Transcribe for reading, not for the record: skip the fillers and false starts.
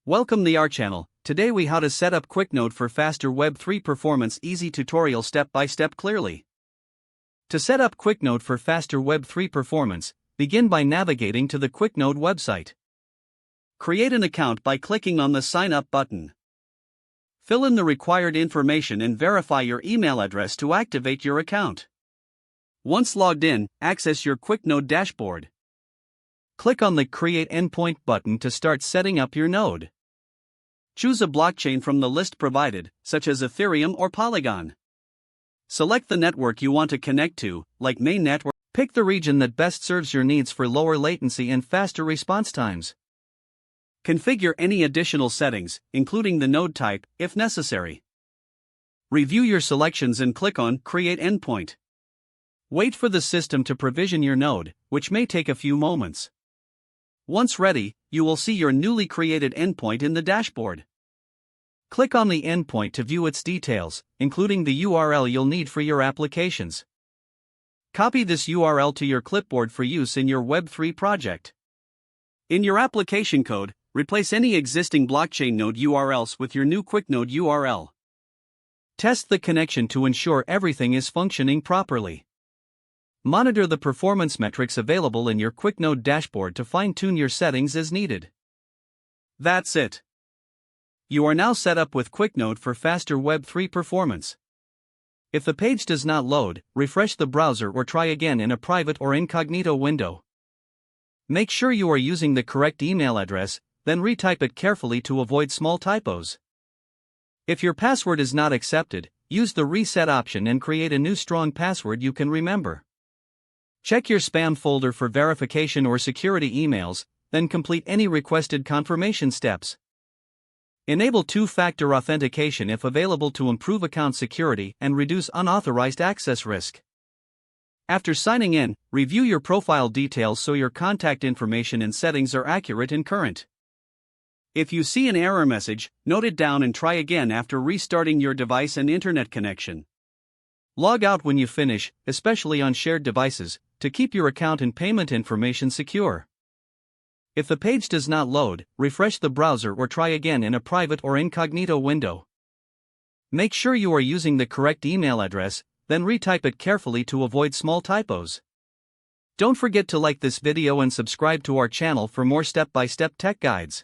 Welcome to our channel. Today we how to set up QuickNode for faster web3 performance. Easy tutorial step by step clearly. To set up QuickNode for faster web3 performance, begin by navigating to the QuickNode website. Create an account by clicking on the sign up button. Fill in the required information and verify your email address to activate your account. Once logged in, access your QuickNode dashboard. Click on the Create Endpoint button to start setting up your node. Choose a blockchain from the list provided, such as Ethereum or Polygon. Select the network you want to connect to, like main network. Pick the region that best serves your needs for lower latency and faster response times. Configure any additional settings, including the node type, if necessary. Review your selections and click on Create Endpoint. Wait for the system to provision your node, which may take a few moments. Once ready, you will see your newly created endpoint in the dashboard. Click on the endpoint to view its details, including the URL you'll need for your applications. Copy this URL to your clipboard for use in your Web3 project. In your application code, replace any existing blockchain node URLs with your new QuickNode URL. Test the connection to ensure everything is functioning properly. Monitor the performance metrics available in your QuickNode dashboard to fine-tune your settings as needed. That's it. You are now set up with QuickNode for faster Web3 performance. If the page does not load, refresh the browser or try again in a private or incognito window. Make sure you are using the correct email address, then retype it carefully to avoid small typos. If your password is not accepted, use the reset option and create a new strong password you can remember. Check your spam folder for verification or security emails, then complete any requested confirmation steps. Enable two-factor authentication if available to improve account security and reduce unauthorized access risk. After signing in, review your profile details so your contact information and settings are accurate and current. If you see an error message, note it down and try again after restarting your device and internet connection. Log out when you finish, especially on shared devices, to keep your account and payment information secure. If the page does not load, refresh the browser or try again in a private or incognito window. Make sure you are using the correct email address, then retype it carefully to avoid small typos. Don't forget to like this video and subscribe to our channel for more step-by-step tech guides.